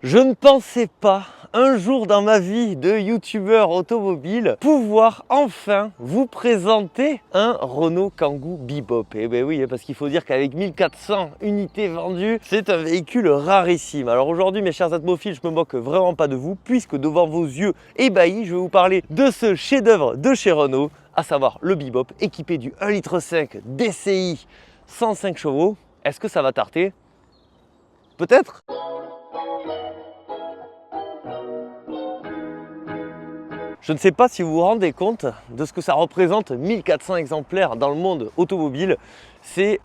Je ne pensais pas un jour dans ma vie de youtubeur automobile pouvoir enfin vous présenter un Renault Kangoo Bebop. Et ben oui, parce qu'il faut dire qu'avec 1400 unités vendues, c'est un véhicule rarissime. Alors aujourd'hui, mes chers atmophiles, je me moque vraiment pas de vous, puisque devant vos yeux ébahis, je vais vous parler de ce chef-d'œuvre de chez Renault, à savoir le Bebop, équipé du 1,5 litre DCI 105 chevaux. Est-ce que ça va tarter? Peut-être. Je ne sais pas si vous vous rendez compte de ce que ça représente 1400 exemplaires dans le monde automobile. C'est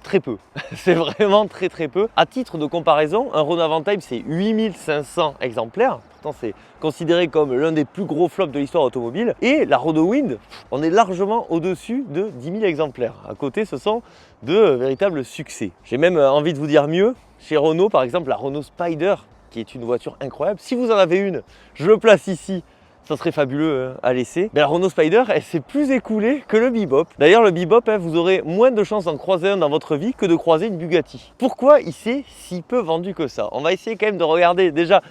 très peu. C'est vraiment très peu. À titre de comparaison, un Renault Avantime, c'est 8500 exemplaires. Pourtant, c'est considéré comme l'un des plus gros flops de l'histoire automobile. Et la Renault Wind, on est largement au-dessus de 10 000 exemplaires. À côté, ce sont de véritables succès. J'ai même envie de vous dire mieux. Chez Renault, par exemple, la Renault Spider, qui est une voiture incroyable. Si vous en avez une, je le place ici, ça serait fabuleux à laisser. Mais la Renault Spider, elle s'est plus écoulée que le Bebop. D'ailleurs, le Bebop, vous aurez moins de chances d'en croiser un dans votre vie que de croiser une Bugatti. Pourquoi il s'est si peu vendu que ça? On va essayer quand même de regarder déjà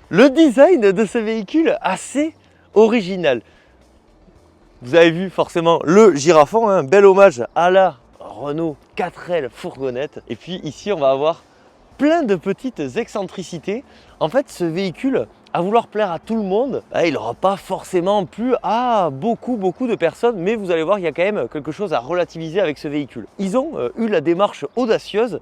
le design de ce véhicule assez original. Vous avez vu forcément le girafon, un bel hommage à la Renault 4L fourgonnette. Et puis ici, on va avoir plein de petites excentricités. En fait, ce véhicule, à vouloir plaire à tout le monde, il n'aura pas forcément plu à beaucoup de personnes, mais vous allez voir, il y a quand même quelque chose à relativiser avec ce véhicule. Ils ont eu la démarche audacieuse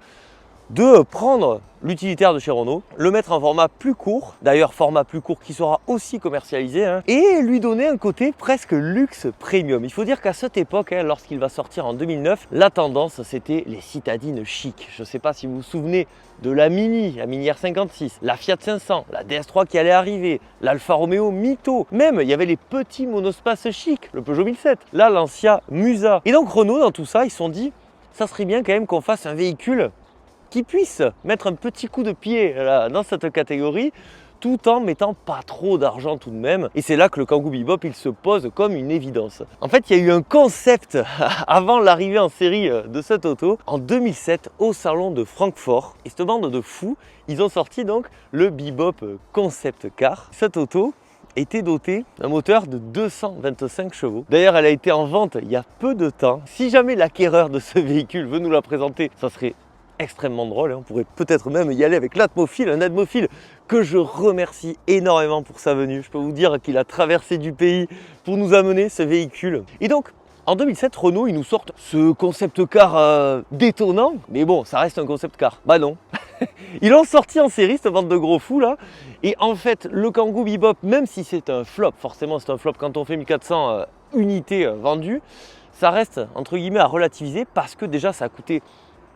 de prendre l'utilitaire de chez Renault, le mettre en format plus court, d'ailleurs format plus court qui sera aussi commercialisé, et lui donner un côté presque luxe premium. Il faut dire qu'à cette époque, lorsqu'il va sortir en 2009, la tendance c'était les citadines chic. Je ne sais pas si vous vous souvenez de la Mini R56, la Fiat 500, la DS3 qui allait arriver, l'Alfa Romeo Mito, même il y avait les petits monospaces chic, le Peugeot 1007, la Lancia Musa. Et donc Renault dans tout ça, ils se sont dit, ça serait bien quand même qu'on fasse un véhicule qui puisse mettre un petit coup de pied là, dans cette catégorie, tout en mettant pas trop d'argent tout de même. Et c'est là que le Kangoo Bebop, il se pose comme une évidence. En fait, il y a eu un concept avant l'arrivée en série de cette auto, en 2007, au salon de Francfort. Et cette bande de fous, ils ont sorti donc le Bebop Concept Car. Cette auto était dotée d'un moteur de 225 chevaux. D'ailleurs, elle a été en vente il y a peu de temps. Si jamais l'acquéreur de ce véhicule veut nous la présenter, ça serait extrêmement drôle, on pourrait peut-être même y aller avec l'atmophile, un atmophile que je remercie énormément pour sa venue. Je peux vous dire qu'il a traversé du pays pour nous amener ce véhicule. Et donc, en 2007, Renault, ils nous sortent ce concept car détonnant, mais bon, ça reste un concept car. Bah non. Ils l'ont sorti en série, cette bande de gros fous là. Et en fait, le Kangoo Bebop, même si c'est un flop, forcément c'est un flop quand on fait 1400 unités vendues, ça reste entre guillemets à relativiser parce que déjà ça a coûté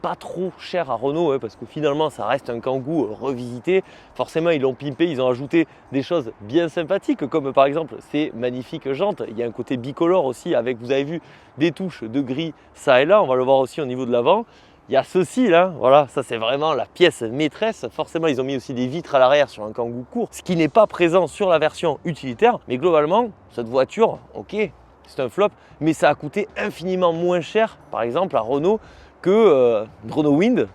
pas trop cher à Renault, parce que finalement ça reste un Kangoo revisité. Forcément ils l'ont pimpé, ils ont ajouté des choses bien sympathiques comme par exemple ces magnifiques jantes. Il y a un côté bicolore aussi avec, vous avez vu, des touches de gris ça et là, on va le voir aussi au niveau de l'avant. Il y a ceci là, voilà, ça c'est vraiment la pièce maîtresse. Forcément ils ont mis aussi des vitres à l'arrière sur un Kangoo court, ce qui n'est pas présent sur la version utilitaire. Mais globalement cette voiture, ok, c'est un flop, mais ça a coûté infiniment moins cher par exemple à Renault que une Renault Wind,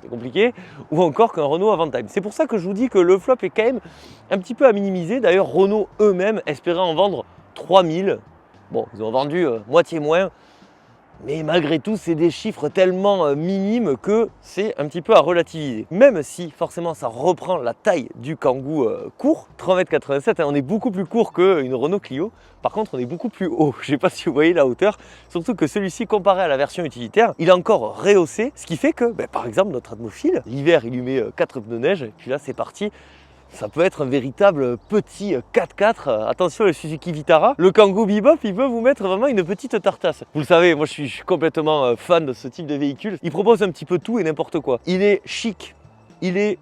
c'est compliqué, ou encore qu'un Renault Avantime. C'est pour ça que je vous dis que le flop est quand même un petit peu à minimiser. D'ailleurs, Renault eux-mêmes espéraient en vendre 3000. Bon, ils ont vendu moitié moins. Mais malgré tout, c'est des chiffres tellement minimes que c'est un petit peu à relativiser. Même si forcément ça reprend la taille du Kangoo court, 3,87 m, on est beaucoup plus court qu'une Renault Clio. Par contre, on est beaucoup plus haut. Je ne sais pas si vous voyez la hauteur, surtout que celui-ci, comparé à la version utilitaire, il est encore rehaussé. Ce qui fait que, par exemple, notre atmophile, l'hiver, il lui met 4 pneus neige, et puis là, c'est parti. Ça peut être un véritable petit 4x4. Attention le Suzuki Vitara. Le Kangoo Bebop, il peut vous mettre vraiment une petite tartasse. Vous le savez, moi je suis complètement fan de ce type de véhicule. Il propose un petit peu tout et n'importe quoi. Il est chic, il est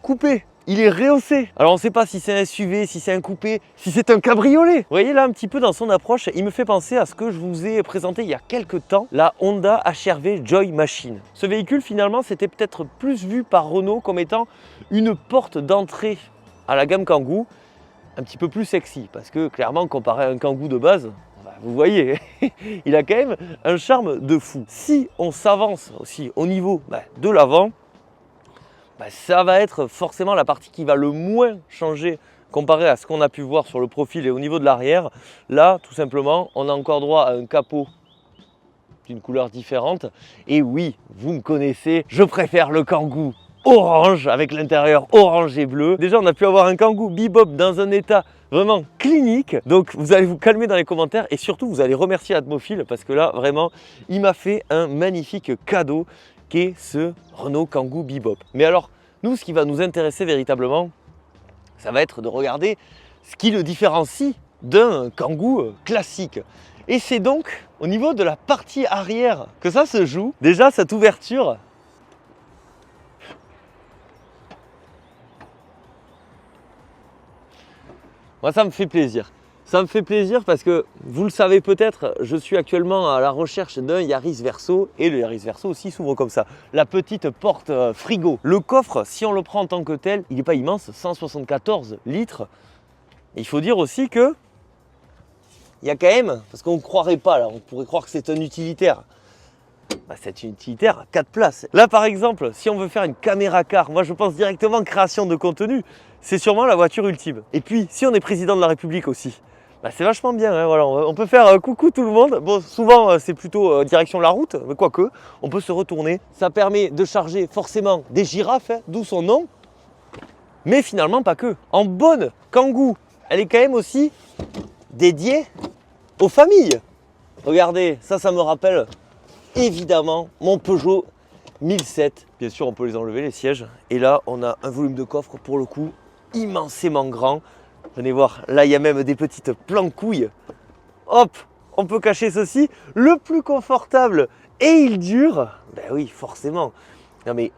coupé, il est rehaussé. Alors on ne sait pas si c'est un SUV, si c'est un coupé, si c'est un cabriolet. Vous voyez là un petit peu dans son approche, il me fait penser à ce que je vous ai présenté il y a quelques temps, la Honda HR-V Joy Machine. Ce véhicule finalement c'était peut-être plus vu par Renault comme étant une porte d'entrée à la gamme Kangoo, un petit peu plus sexy, parce que clairement comparé à un Kangoo de base, vous voyez, il a quand même un charme de fou. Si on s'avance aussi au niveau de l'avant, bah, ça va être forcément la partie qui va le moins changer comparé à ce qu'on a pu voir sur le profil et au niveau de l'arrière. Là, tout simplement, on a encore droit à un capot d'une couleur différente. Et oui, vous me connaissez, je préfère le Kangoo orange avec l'intérieur orange et bleu. Déjà, on a pu avoir un Kangoo Bebop dans un état vraiment clinique. Donc, vous allez vous calmer dans les commentaires et surtout, vous allez remercier Atmophile parce que là, vraiment, il m'a fait un magnifique cadeau qui est ce Renault Kangoo Bebop. Mais alors, nous, ce qui va nous intéresser véritablement, ça va être de regarder ce qui le différencie d'un Kangoo classique. Et c'est donc au niveau de la partie arrière que ça se joue. Déjà, cette ouverture, moi, ça me fait plaisir. Ça me fait plaisir parce que, vous le savez peut-être, je suis actuellement à la recherche d'un Yaris Verso et le Yaris Verso aussi s'ouvre comme ça. La petite porte frigo. Le coffre, si on le prend en tant que tel, il n'est pas immense, 174 litres. Et il faut dire aussi que il y a quand même, parce qu'on ne croirait pas là, on pourrait croire que c'est un utilitaire. Bah, c'est un utilitaire à 4 places. Là par exemple, si on veut faire une caméra car, moi je pense directement création de contenu, c'est sûrement la voiture ultime. Et puis si on est président de la République aussi, bah, c'est vachement bien, hein, voilà. On peut faire coucou tout le monde. Bon, souvent c'est plutôt direction la route, mais quoique, on peut se retourner. Ça permet de charger forcément des girafes, hein, d'où son nom, mais finalement pas que. En bonne Kangoo, elle est quand même aussi dédiée aux familles. Regardez, ça me rappelle évidemment mon Peugeot 1007. Bien sûr, on peut les enlever, les sièges. Et là, on a un volume de coffre, pour le coup, immensément grand. Venez voir, là, il y a même des petites plancouilles. Hop, on peut cacher ceci. Le plus confortable, et il dure. Ben oui, forcément. Non mais,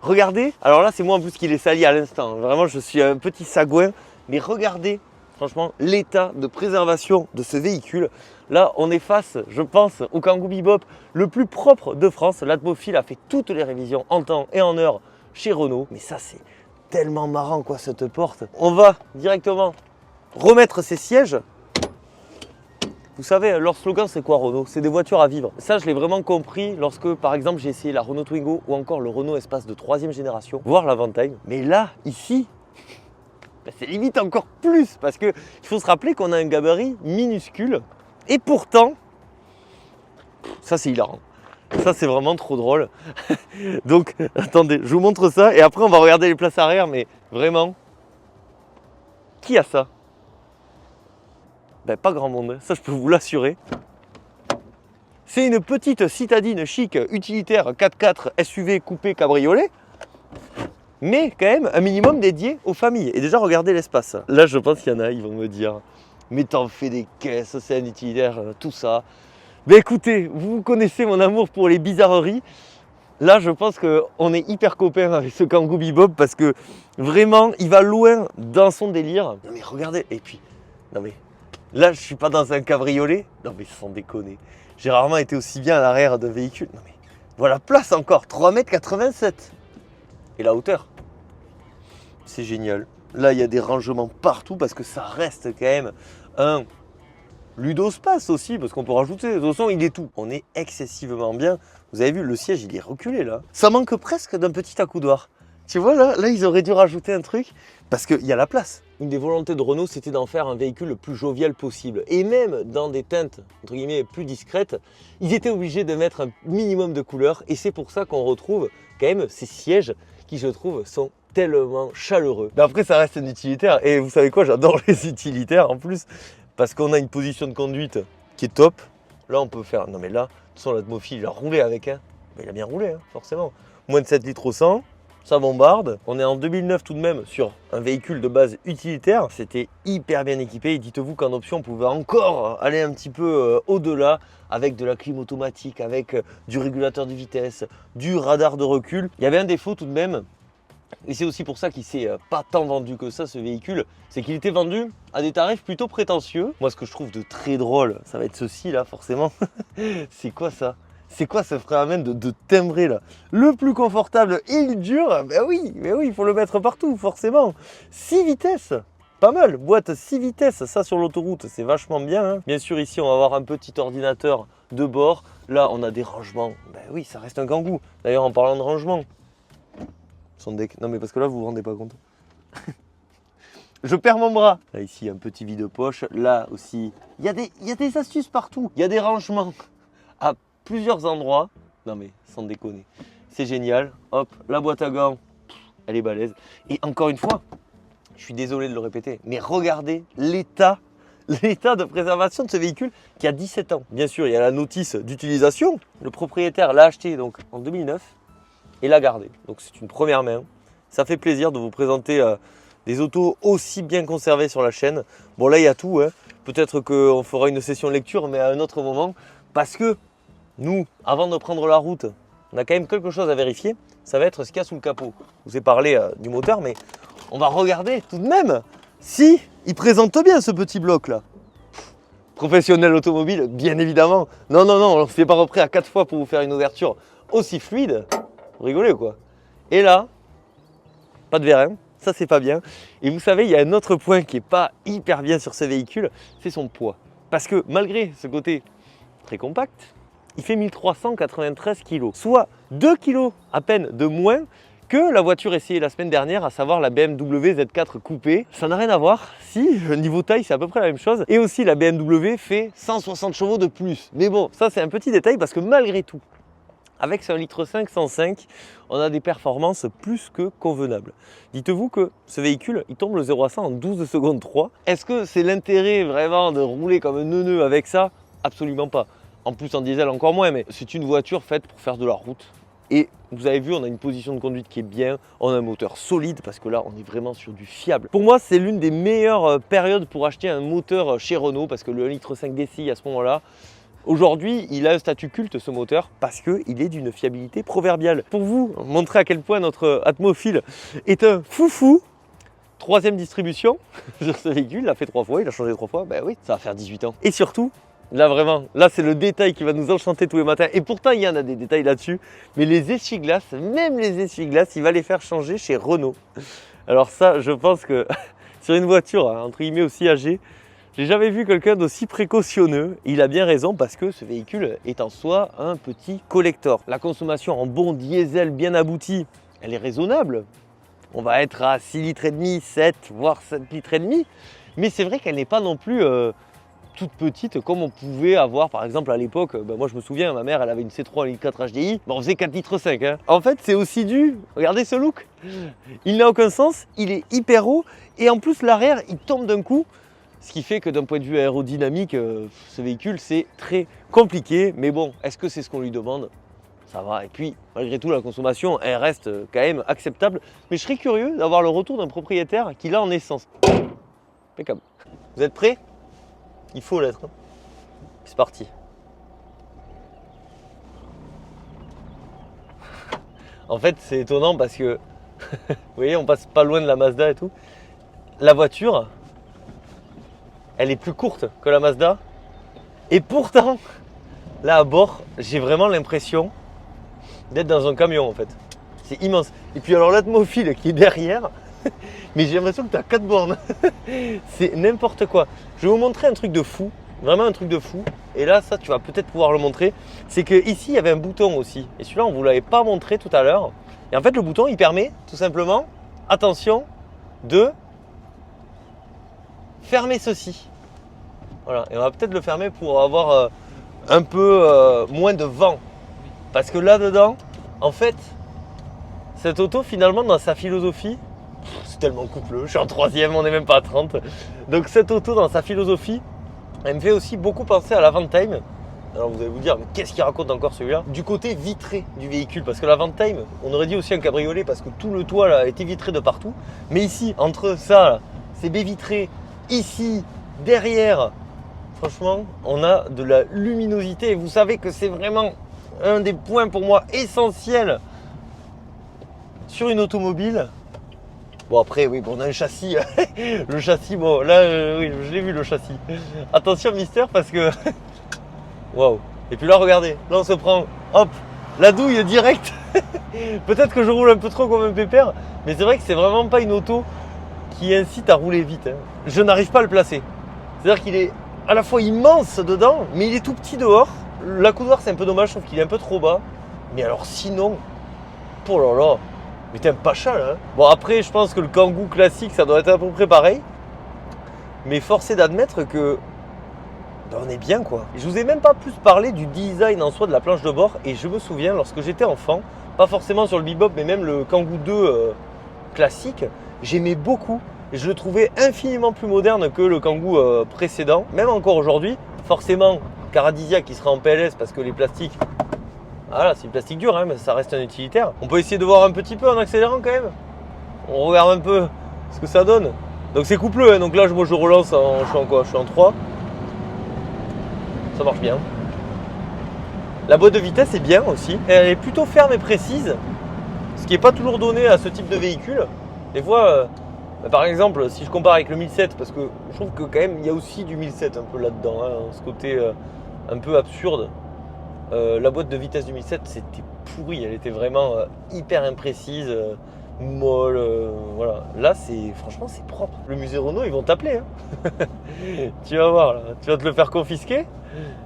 regardez. Alors là, c'est moi en plus qui l'ai sali à l'instant. Vraiment, je suis un petit sagouin. Mais regardez, franchement, l'état de préservation de ce véhicule. Là, on est face, je pense, au Kangoo Bebop le plus propre de France. L'Atmophile a fait toutes les révisions en temps et en heure chez Renault. Mais ça, c'est tellement marrant, quoi, cette porte. On va directement remettre ces sièges. Vous savez, leur slogan, c'est quoi, Renault? C'est des voitures à vivre. Ça, je l'ai vraiment compris lorsque, par exemple, j'ai essayé la Renault Twingo ou encore le Renault Espace de 3e génération, voire la Vantage. Mais là, ici, ben, c'est limite encore plus parce qu'il faut se rappeler qu'on a un gabarit minuscule. Et pourtant, ça c'est hilarant. Ça c'est vraiment trop drôle. Donc attendez, je vous montre ça et après on va regarder les places arrière. Mais vraiment, qui a ça? Ben pas grand monde, ça je peux vous l'assurer. C'est une petite citadine chic utilitaire 4x4 SUV coupé cabriolet. Mais quand même un minimum dédié aux familles. Et déjà regardez l'espace. Là je pense qu'il y en a, ils vont me dire: mais t'en fais des caisses, c'est un utilitaire, tout ça. Mais écoutez, vous connaissez mon amour pour les bizarreries. Là, je pense qu'on est hyper copains avec ce Kangoo Bebop parce que vraiment, il va loin dans son délire. Non mais regardez, et puis, non mais, là, je suis pas dans un cabriolet. Non mais sans déconner. J'ai rarement été aussi bien à l'arrière d'un véhicule. Non mais, voilà, place encore, 3,87 m. Et la hauteur, c'est génial. Là, il y a des rangements partout parce que ça reste quand même un ludospace aussi, parce qu'on peut rajouter. De toute façon, il est tout. On est excessivement bien. Vous avez vu, le siège, il est reculé là. Ça manque presque d'un petit accoudoir. Tu vois, là, ils auraient dû rajouter un truc parce qu'il y a la place. Une des volontés de Renault, c'était d'en faire un véhicule le plus jovial possible. Et même dans des teintes, entre guillemets, plus discrètes, ils étaient obligés de mettre un minimum de couleurs. Et c'est pour ça qu'on retrouve quand même ces sièges qui, je trouve, sont tellement chaleureux. Mais après, ça reste un utilitaire. Et vous savez quoi, j'adore les utilitaires en plus. Parce qu'on a une position de conduite qui est top. Là, on peut faire... Non mais là, de toute façon, l'Atmophile, il a roulé avec. Hein. Mais il a bien roulé, hein, forcément. Moins de 7 litres au 100. Ça bombarde. On est en 2009 tout de même sur un véhicule de base utilitaire. C'était hyper bien équipé. Et dites-vous qu'en option, on pouvait encore aller un petit peu au-delà avec de la clim automatique, avec du régulateur de vitesse, du radar de recul. Il y avait un défaut tout de même. Et c'est aussi pour ça qu'il s'est pas tant vendu que ça, ce véhicule. C'est qu'il était vendu à des tarifs plutôt prétentieux. Moi, ce que je trouve de très drôle, ça va être ceci là, forcément. C'est quoi ça? C'est quoi ce phénomène de timbré là? Le plus confortable et il dure? Ben oui, il faut le mettre partout, forcément. 6 vitesses, pas mal. Boîte 6 vitesses, ça sur l'autoroute, c'est vachement bien. Hein. Bien sûr, ici, on va avoir un petit ordinateur de bord. Là, on a des rangements. Ben oui, ça reste un Kangoo. D'ailleurs, en parlant de rangement, son deck. Non mais parce que là, vous vous rendez pas compte. Je perds mon bras. Là, ici, un petit vide-poche. Là aussi, il y a des astuces partout. Il y a des rangements à plusieurs endroits. Non mais, sans déconner. C'est génial. Hop, la boîte à gants, elle est balèze. Et encore une fois, je suis désolé de le répéter, mais regardez l'état de préservation de ce véhicule qui a 17 ans. Bien sûr, il y a la notice d'utilisation. Le propriétaire l'a acheté donc en 2009 et l'a gardé. Donc c'est une première main. Ça fait plaisir de vous présenter des autos aussi bien conservées sur la chaîne. Bon là, il y a tout. Hein. Peut-être qu'on fera une session lecture, mais à un autre moment. Parce que nous, avant de prendre la route, on a quand même quelque chose à vérifier. Ça va être ce qu'il y a sous le capot. Je vous ai parlé du moteur, mais on va regarder tout de même si il présente bien ce petit bloc là. Professionnel automobile, bien évidemment. Non, on ne s'est pas repris à 4 fois pour vous faire une ouverture aussi fluide. Vous rigolez quoi. Et là, pas de vérin, ça c'est pas bien. Et vous savez, il y a un autre point qui n'est pas hyper bien sur ce véhicule, c'est son poids. Parce que malgré ce côté très compact, il fait 1393 kg, soit 2 kg à peine de moins que la voiture essayée la semaine dernière, à savoir la BMW Z4 coupée. Ça n'a rien à voir, si, niveau taille c'est à peu près la même chose. Et aussi la BMW fait 160 chevaux de plus. Mais bon, ça c'est un petit détail parce que malgré tout, avec ce 1,5 litre 105, on a des performances plus que convenables. Dites-vous que ce véhicule, il tombe le 0 à 100 en 12 secondes 3. Est-ce que c'est l'intérêt vraiment de rouler comme un neuneu avec ça? Absolument pas. En plus en diesel encore moins, mais c'est une voiture faite pour faire de la route. Et vous avez vu, on a une position de conduite qui est bien, on a un moteur solide parce que là on est vraiment sur du fiable. Pour moi c'est l'une des meilleures périodes pour acheter un moteur chez Renault parce que le 1,5 litre DCI à ce moment-là, aujourd'hui il a un statut culte ce moteur parce qu'il est d'une fiabilité proverbiale. Pour vous montrer à quel point notre Atmophile est un foufou, 3e distribution sur ce véhicule, il l'a fait 3 fois, il a changé 3 fois, ben oui, ça va faire 18 ans. Et surtout, là vraiment, là c'est le détail qui va nous enchanter tous les matins. Et pourtant il y en a des détails là-dessus. Mais les essuie-glaces, même les essuie-glaces, il va les faire changer chez Renault. Alors ça, je pense que sur une voiture, entre guillemets, aussi âgée, j'ai jamais vu quelqu'un d'aussi précautionneux. Il a bien raison parce que ce véhicule est en soi un petit collector. La consommation en bon diesel bien abouti, elle est raisonnable. On va être à 6,5 litres, 7, voire 7,5 litres. Mais c'est vrai qu'elle n'est pas non plus... toute petite comme on pouvait avoir par exemple à l'époque. Moi je me souviens, ma mère elle avait une C3 1,4 HDI, on faisait 4,5 litres. Hein. En fait c'est aussi dû, regardez ce look, il n'a aucun sens, il est hyper haut et en plus l'arrière il tombe d'un coup, ce qui fait que d'un point de vue aérodynamique, ce véhicule c'est très compliqué, mais bon, est-ce que c'est ce qu'on lui demande? Ça va, et puis malgré tout la consommation elle reste quand même acceptable, mais je serais curieux d'avoir le retour d'un propriétaire qui l'a en essence. Impeccable. Vous êtes prêts? Il faut l'être. C'est parti. En fait, c'est étonnant parce que, vous voyez, on passe pas loin de la Mazda et tout. La voiture, elle est plus courte que la Mazda. Et pourtant, là à bord, j'ai vraiment l'impression d'être dans un camion en fait. C'est immense. Et puis alors l'Atmophile qui est derrière, mais j'ai l'impression que tu as 4 bornes. C'est n'importe quoi. Je vais vous montrer un truc de fou, vraiment un truc de fou. Et là, ça, tu vas peut-être pouvoir le montrer. C'est qu'ici, il y avait un bouton aussi. Et celui-là, on ne vous l'avait pas montré tout à l'heure. Et en fait, le bouton, il permet tout simplement, attention, de fermer ceci. Voilà. Et on va peut-être le fermer pour avoir un peu moins de vent. Parce que là-dedans, en fait, cette auto, finalement, dans sa philosophie, c'est tellement coupleux, je suis en 3e, on n'est même pas à 30. Donc cette auto dans sa philosophie, elle me fait aussi beaucoup penser à l'Avantime. Alors vous allez vous dire, mais qu'est-ce qu'il raconte encore celui-là? Du côté vitré du véhicule, parce que l'Avantime, on aurait dit aussi un cabriolet parce que tout le toit là était vitré de partout. Mais ici, entre ça, là, c'est baie vitrée, ici, derrière, franchement, on a de la luminosité. Et vous savez que c'est vraiment un des points pour moi essentiels sur une automobile. Bon après oui, bon, on a un châssis, le châssis, bon là oui, je l'ai vu le châssis. Attention Mister parce que, waouh. Et puis là regardez, là on se prend, hop, la douille direct. Peut-être que je roule un peu trop comme un pépère, mais c'est vrai que c'est vraiment pas une auto qui incite à rouler vite. Hein. Je n'arrive pas à le placer. C'est-à-dire qu'il est à la fois immense dedans, mais il est tout petit dehors. La coudoir c'est un peu dommage, je trouve qu'il est un peu trop bas. Mais alors sinon, oh là là. Mais t'es un pacha là. Bon après je pense que le Kangoo classique ça doit être à peu près pareil. Mais force est d'admettre que ben, on est bien quoi. Je vous ai même pas plus parlé du design en soi de la planche de bord. Et je me souviens lorsque j'étais enfant, pas forcément sur le Bebop mais même le Kangoo 2 classique, j'aimais beaucoup. Je le trouvais infiniment plus moderne que le Kangoo précédent. Même encore aujourd'hui, forcément Caradisia qui sera en PLS parce que les plastiques, voilà, c'est du plastique dur, hein, mais ça reste un utilitaire. On peut essayer de voir un petit peu en accélérant quand même. On regarde un peu ce que ça donne. Donc c'est coupleux, hein, donc là moi je relance, je suis en quoi? Je suis en 3. Ça marche bien. La boîte de vitesse est bien aussi. Elle est plutôt ferme et précise, ce qui n'est pas toujours donné à ce type de véhicule. Des fois, par exemple, si je compare avec le 1007, parce que je trouve que quand même il y a aussi du 1007 un peu là-dedans, hein, ce côté un peu absurde. La boîte de vitesse du 1007 c'était pourri, elle était vraiment hyper imprécise, molle, voilà. Là franchement c'est propre. Le musée Renault ils vont t'appeler, hein. Tu vas voir là, tu vas te le faire confisquer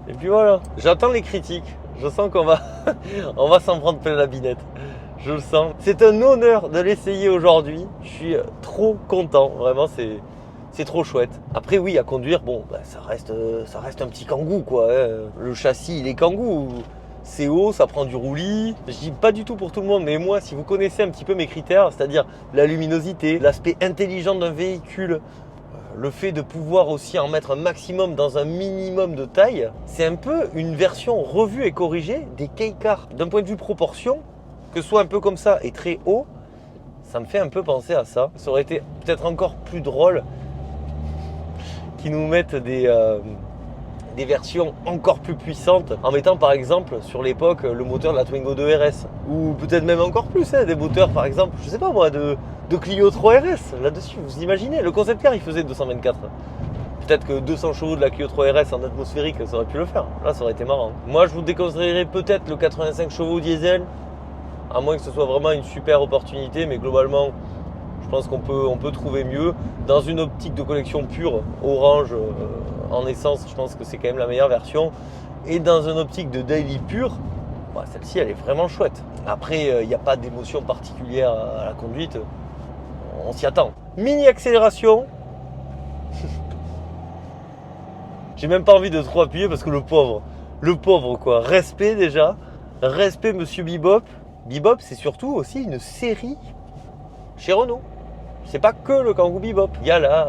et puis voilà. J'attends les critiques, je sens qu'on va on va s'en prendre plein la binette. Je le sens. C'est un honneur de l'essayer aujourd'hui. Je suis trop content, vraiment c'est trop chouette. Après oui, à conduire, bon, bah, ça reste un petit Kangoo quoi. Hein. Le châssis il est Kangoo. C'est haut, ça prend du roulis. Je dis pas du tout pour tout le monde, mais moi, si vous connaissez un petit peu mes critères, c'est-à-dire la luminosité, l'aspect intelligent d'un véhicule, le fait de pouvoir aussi en mettre un maximum dans un minimum de taille, c'est un peu une version revue et corrigée des K-Car. D'un point de vue proportion, que ce soit un peu comme ça et très haut, ça me fait un peu penser à ça. Ça aurait été peut-être encore plus drôle qu'ils nous mettent des versions encore plus puissantes en mettant par exemple sur l'époque le moteur de la Twingo 2 RS ou peut-être même encore plus, hein, des moteurs par exemple, je sais pas moi, de Clio 3 RS là-dessus. Vous imaginez, le concept car il faisait 224. Peut-être que 200 chevaux de la Clio 3 RS en atmosphérique ça aurait pu le faire. Là ça aurait été marrant. Moi je vous déconseillerais peut-être le 85 chevaux diesel, à moins que ce soit vraiment une super opportunité, mais globalement je pense qu'on peut trouver mieux. Dans une optique de collection pure, orange en essence, je pense que c'est quand même la meilleure version. Et dans une optique de daily pure, bah, celle-ci elle est vraiment chouette. Après, il n'y a pas d'émotion particulière à la conduite, on s'y attend. Mini accélération. J'ai même pas envie de trop appuyer parce que le pauvre quoi. Respect déjà, respect Monsieur Bebop. Bebop c'est surtout aussi une série chez Renault. C'est pas que le Kangoo Bebop, il y a la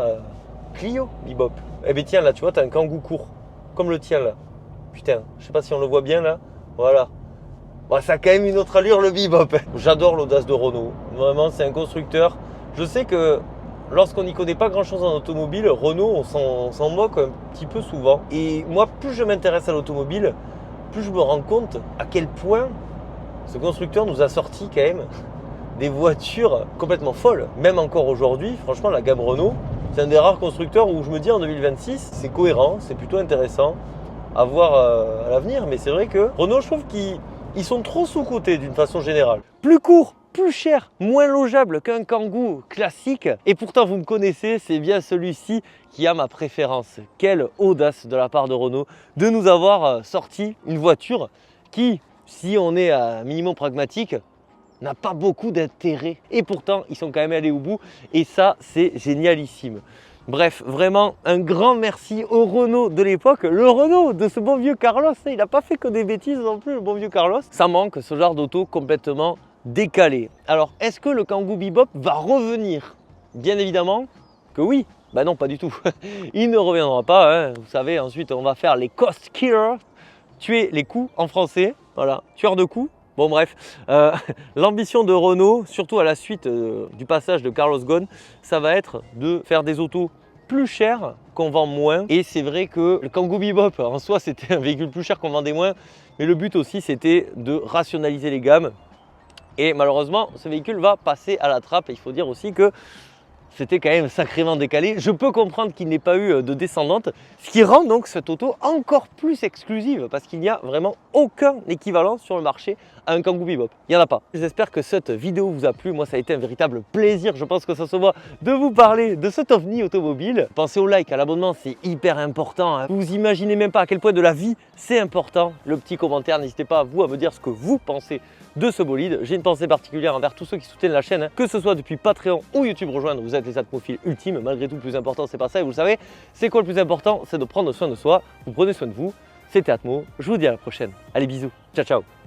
Clio Bebop. Eh bien tiens là, tu vois, t'as un Kangoo court, comme le tien là. Putain, je sais pas si on le voit bien là. Voilà. Bon, ça a quand même une autre allure le Bebop. J'adore l'audace de Renault. Vraiment, c'est un constructeur. Je sais que lorsqu'on n'y connaît pas grand chose en automobile, Renault, on s'en moque un petit peu souvent. Et moi, plus je m'intéresse à l'automobile, plus je me rends compte à quel point ce constructeur nous a sorti quand même des voitures complètement folles. Même encore aujourd'hui, franchement, la gamme Renault, c'est un des rares constructeurs où je me dis en 2026, c'est cohérent, c'est plutôt intéressant à voir à l'avenir. Mais c'est vrai que Renault, je trouve qu'ils sont trop sous-cotés d'une façon générale. Plus court, plus cher, moins logeable qu'un Kangoo classique. Et pourtant, vous me connaissez, c'est bien celui-ci qui a ma préférence. Quelle audace de la part de Renault de nous avoir sorti une voiture qui, si on est à un minimum pragmatique, n'a pas beaucoup d'intérêt. Et pourtant, ils sont quand même allés au bout. Et ça, c'est génialissime. Bref, vraiment un grand merci au Renault de l'époque. Le Renault de ce bon vieux Carlos, il n'a pas fait que des bêtises non plus, le bon vieux Carlos. Ça manque ce genre d'auto complètement décalé. Alors, est-ce que le Kangoo Bebop va revenir? Bien évidemment que oui. Bah non, pas du tout. Il ne reviendra pas. Hein. Vous savez, ensuite, on va faire les cost killers. Tuer les coûts en français. Voilà, tueur de coûts. Bon bref, l'ambition de Renault, surtout à la suite du passage de Carlos Ghosn, ça va être de faire des autos plus chères qu'on vend moins. Et c'est vrai que le Kangoo Bebop, en soi, c'était un véhicule plus cher qu'on vendait moins. Mais le but aussi, c'était de rationaliser les gammes. Et malheureusement, ce véhicule va passer à la trappe. Et il faut dire aussi que c'était quand même sacrément décalé. Je peux comprendre qu'il n'ait pas eu de descendante, ce qui rend donc cette auto encore plus exclusive parce qu'il n'y a vraiment aucun équivalent sur le marché à un Kangoo Bebop. Il n'y en a pas. J'espère que cette vidéo vous a plu. Moi, ça a été un véritable plaisir. Je pense que ça se voit de vous parler de cet ovni automobile. Pensez au like, à l'abonnement, c'est hyper important. Hein. Vous imaginez même pas à quel point de la vie c'est important. Le petit commentaire, n'hésitez pas vous à me dire ce que vous pensez de ce bolide. J'ai une pensée particulière envers tous ceux qui soutiennent la chaîne, que ce soit depuis Patreon ou YouTube Rejoindre, vous êtes les atmophiles ultimes. Malgré tout, le plus important, c'est pas ça, et vous le savez. C'est quoi le plus important? C'est de prendre soin de soi. Vous prenez soin de vous. C'était Atmo, je vous dis à la prochaine. Allez, bisous, ciao ciao.